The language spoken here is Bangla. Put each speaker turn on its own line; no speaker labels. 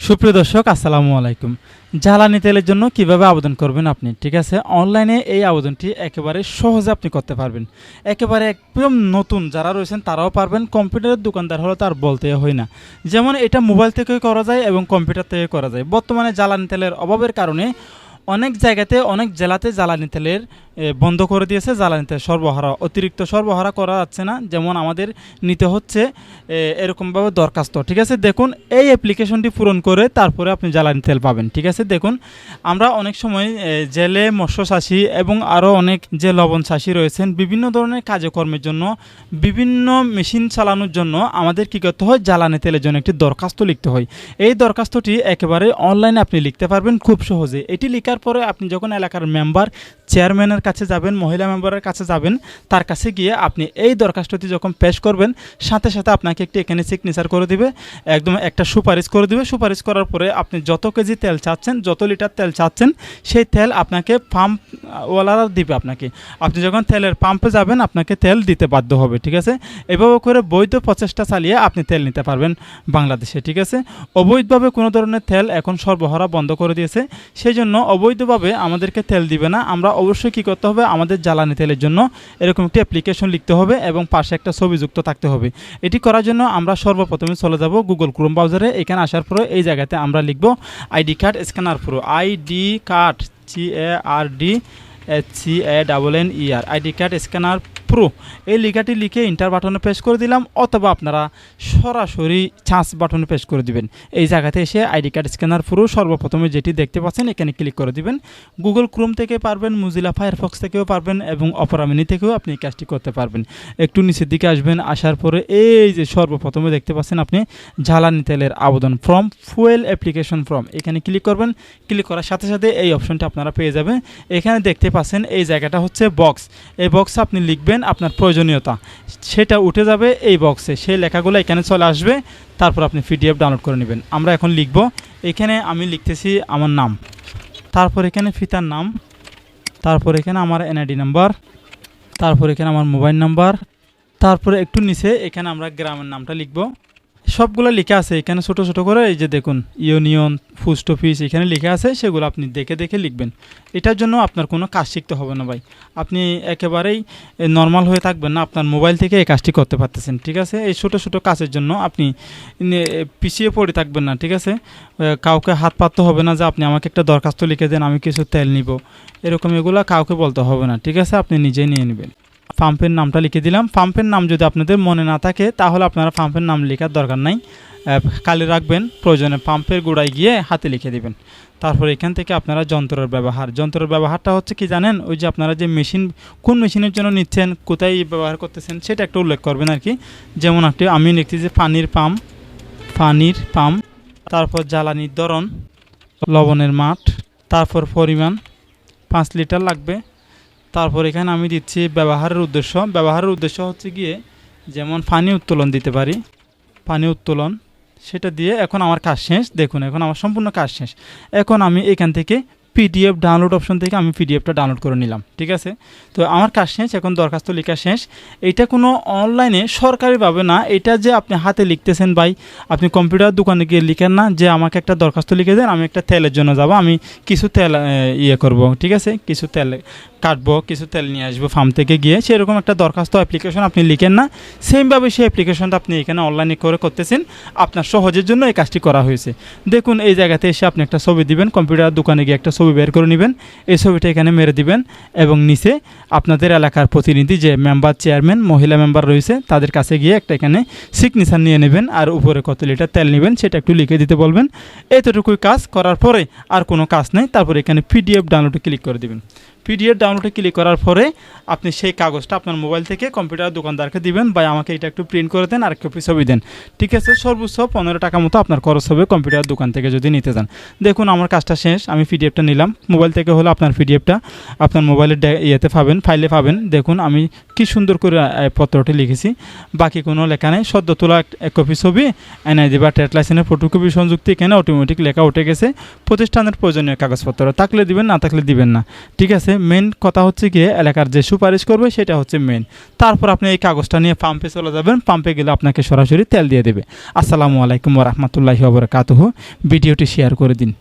সুপ্রিয় দর্শক আসসালামু আলাইকুম। জ্বালানি তেলের জন্য কিভাবে আবেদন করবেন আপনি, ঠিক আছে? অনলাইনে এই আবেদনটি একেবারে সহজে আপনি করতে পারবেন। একেবারে একদম নতুন যারা রয়েছেন তারাও পারবেন, কম্পিউটারের দোকানদার হলে তার বলতে হয় না। যেমন এটা মোবাইল থেকেও করা যায় এবং কম্পিউটার থেকে করা যায়। বর্তমানে জ্বালানি তেলের অভাবের কারণে অনেক জায়গাতে অনেক জেলাতে জ্বালানি তেলের বন্ধ করে দিয়েছে। জ্বালানি তেল সরবরাহ অতিরিক্ত সরবরাহ করা যাচ্ছে না, যেমন আমাদের নিতে হচ্ছে এরকমভাবে দরখাস্ত, ঠিক আছে? দেখুন এই অ্যাপ্লিকেশনটি পূরণ করে তারপরে আপনি জ্বালানি তেল পাবেন, ঠিক আছে? দেখুন আমরা অনেক সময় জেলে মৎস্য চাষি এবং আরও অনেক যে লবণ চাষি রয়েছেন বিভিন্ন ধরনের কাজকর্মের জন্য, বিভিন্ন মেশিন চালানোর জন্য আমাদের কী করতে হয়, জ্বালানি তেলের জন্য একটি দরখাস্ত লিখতে হয়। এই দরখাস্তটি একেবারে অনলাইনে আপনি লিখতে পারবেন খুব সহজে। এটি লেখার পরে আপনি যখন এলাকার মেম্বার, চেয়ারম্যানের কাছে যাবেন, মহিলা মেম্বারের কাছে যাবেন, তার কাছে গিয়ে আপনি এই দরখাস্তটি যখন পেশ করবেন সাথে সাথে আপনাকে একটি এখানে সিগনেচার করে দিবে, একদম একটা সুপারিশ করে দিবে। সুপারিশ করার পরে আপনি যত কেজি তেল চাচ্ছেন, যত লিটার তেল চাচ্ছেন, সেই তেল আপনাকে পাম্পওয়ালারা দিবে। আপনি যখন তেলের পাম্পে যাবেন আপনাকে তেল দিতে বাধ্য হবে, ঠিক আছে? এভাবে করে বৈধ প্রচেষ্টা চালিয়ে আপনি তেল নিতে পারবেন বাংলাদেশে, ঠিক আছে? অবৈধভাবে কোনো ধরনের তেল এখন সরবরাহ বন্ধ করে দিয়েছে, সেই জন্য অবৈধভাবে আমাদেরকে তেল দিবে না। আমরা অবশ্যই কী করতে হবে, আমাদের জ্বালানি তেলের জন্য এরকম একটি অ্যাপ্লিকেশন লিখতে হবে এবং পাশে একটা ছবি যুক্ত থাকতে হবে। এটি করার জন্য আমরা সর্বপ্রথমে চলে যাব গুগল ক্রোম ব্রাউজারে। এখানে আসার পরে এই জায়গাতে আমরা লিখব ID card scanner pro, ID card CARDSCANNER, ID card scanner pro. এই লেখাটি লিখে ইন্টার বাটনে প্রেস করে দিলাম, অথবা আপনারা সরাসরি সার্চ বাটনে প্রেস করে দিবেন। এই জায়গাতে এসে আইডি কার্ড স্ক্যানার প্রো সর্বপ্রথমে যেটি দেখতে পাচ্ছেন এখানে ক্লিক করে দিবেন। গুগল ক্রোম থেকে পারবেন, মুজিলা ফায়ারফক্স থেকেও পারবেন এবং অপেরা মিনি থেকেও আপনি এই কাজটি করতে পারবেন। একটু নিচের দিকে আসবেন, আসার পরে এই যে সর্বপ্রথমে দেখতে পাচ্ছেন আপনি জ্বালানি তেলের আবেদন ফর্ম, ফুয়েল অ্যাপ্লিকেশন ফর্ম, এখানে ক্লিক করবেন। ক্লিক করার সাথে সাথে এই অপশনটি আপনারা পেয়ে যাবেন। এখানে দেখতে পাচ্ছেন এই জায়গাটা হচ্ছে বক্স। এই বক্সে আপনি লিখবেন আপনার প্রয়োজনীয়তা, সেটা উঠে যাবে এই বক্সে, সেই লেখাগুলো এখানে চলে আসবে। তারপর আপনি পিডিএফ ডাউনলোড করে নেবেন। আমরা এখন লিখব, এখানে আমি লিখতেছি আমার নাম, তারপর এখানে পিতার নাম, তারপর এখানে আমার এনআইডি নাম্বার, তারপর এখানে আমার মোবাইল নাম্বার, তারপরে একটু নিচে এখানে আমরা গ্রামের নামটা লিখব। সবগুলো লেখা আছে এখানে ছোট ছোট করে, এই যে দেখুন ইউনিয়ন, পোস্ট অফিস এখানে লেখা আছে, সেগুলো আপনি দেখে দেখে লিখবেন। এটার জন্য আপনার কোনো কাজ শিখতে হবে না ভাই, আপনি একেবারেই নর্মাল হয়ে থাকবেন না, আপনার মোবাইল থেকে এই কাজটি করতে পারতেছেন, ঠিক আছে? এই ছোট ছোট কাজের জন্য আপনি পিছিয়ে পড়ে থাকবেন না, ঠিক আছে? কাউকে হাত পাততে হবে না যে আপনি আমাকে একটা দরখাস্ত লিখে দেন, আমি কিছু তেল নিব, এরকম এগুলো কাউকে বলতে হবে না, ঠিক আছে? আপনি নিজেই নিয়ে নেবেন। পাম্পের নামটা লিখে দিলাম। পাম্পের নাম যদি আপনাদের মনে না থাকে তাহলে আপনারা পাম্পের নাম লেখার দরকার নাই, খালি রাখবেন, প্রয়োজনে পাম্পের গোড়ায় গিয়ে হাতে লিখে দিবেন। তারপর এখান থেকে আপনারা যন্ত্রের ব্যবহারটা হচ্ছে কি জানেন, ওই যে আপনারা যে মেশিন, কোন মেশিনের জন্য নিচ্ছেন, কোথায় ব্যবহার করতেছেন সেটা একটু উল্লেখ করবেন আর কি। যেমন আমি লিখতেছি পানির পাম্প, তারপর জ্বালানির ধরন, লবণের মাঠ, তারপর পরিমাণ 5 লিটার লাগবে। তারপর এখানে আমি দিচ্ছি ব্যবহারের উদ্দেশ্য হচ্ছে গিয়ে যেমন পানি উত্তোলন দিতে পারি, পানি উত্তোলন, সেটা দিয়ে এখন আমার কাজ শেষ। দেখুন এখন আমার সম্পূর্ণ কাজ শেষ। এখন আমি এখান থেকে পিডিএফ ডাউনলোড অপশন থেকে আমি পিডিএফটা ডাউনলোড করে নিলাম, ঠিক আছে? তো আমার কাজ শেষ, এখন দরখাস্ত লেখা শেষ। এটা কোনো অনলাইনে সরকারিভাবে না, এটা যে আপনি হাতে লিখতেছেন ভাই, আপনি কম্পিউটার দোকানে গিয়ে লিখেন না যে আমাকে একটা দরখাস্ত লিখে দেন, আমি একটা তেলের জন্য যাব, আমি কিছু তেল করব, ঠিক আছে? কিছু তেল কাটবো, কিছু তেল নিয়ে আসবো ফার্ম থেকে গিয়ে, সেরকম একটা দরখাস্ত অ্যাপ্লিকেশন আপনি লিখেন না। সেমভাবে সেই অ্যাপ্লিকেশনটা আপনি এখানে অনলাইনে করতেছেন, আপনার সহজের জন্য এই কাজটি করা হয়েছে। দেখুন এই জায়গাতে এসে আপনি একটা ছবি দিবেন, কম্পিউটার দোকানে গিয়ে একটা ছবি বের করে নেবেন, এই ছবিটা এখানে মেরে দিবেন এবং নিচে আপনাদের এলাকার প্রতিনিধি যে মেম্বার, চেয়ারম্যান, মহিলা মেম্বার রয়েছে তাদের কাছে গিয়ে একটা এখানে সিগনেচার নিয়ে নেবেন, আর উপরে কত লিটার তেল নেবেন সেটা একটু লিখে দিতে বলবেন। এতটুকুই কাজ করার পরে আর কোনো কাজ নেই। তারপরে এখানে পিডিএফ ডাউনলোডে ক্লিক করে দেবেন। পিডিএফ ডাউনলোডে ক্লিক করার পরে আপনি সেই কাগজটা আপনার মোবাইল থেকে কম্পিউটার দোকানদারকে দিবেন, বা আমাকে এটা একটু প্রিন্ট করে দেন আর কপি ছবি দেন, ঠিক আছে? সর্বোচ্চ 15 টাকা মতো আপনার খরচ হবে কম্পিউটার দোকান থেকে যদি নিতে চান। দেখুন আমার কাজটা শেষ, আমি পিডিএফটা নিলাম। মোবাইল থেকে হলে আপনার পিডিএফটা আপনার মোবাইলের ইয়েতে পাবেন, ফাইলে পাবেন। দেখুন আমি কি সুন্দর করে পত্রটি লিখেছি, বাকি কোনো লেখা নেই। সদ্য তোলা এক কপি ছবি, এনআইডি বা ট্রেড লাইসেন্সের ফটোকপি সংযুক্তি, এখানে অটোমেটিক লেখা উঠে গেছে। প্রতিষ্ঠানের প্রয়োজনীয় কাগজপত্র থাকলে দিবেন, না থাকলে দিবেন না, ঠিক আছে? মেন কথা হচ্ছে গিয়ে এলাকার যে সুপারিশ করবে সেটা হচ্ছে মেন। তারপর আপনি এই কাগজটা নিয়ে পাম্পে চলে যাবেন, পাম্পে গেলে আপনাকে সরাসরি তেল দিয়ে দেবে। আসসালামু আলাইকুম ওয়া রাহমাতুল্লাহি ওয়া বারাকাতুহু। ভিডিওটি শেয়ার করে দিন।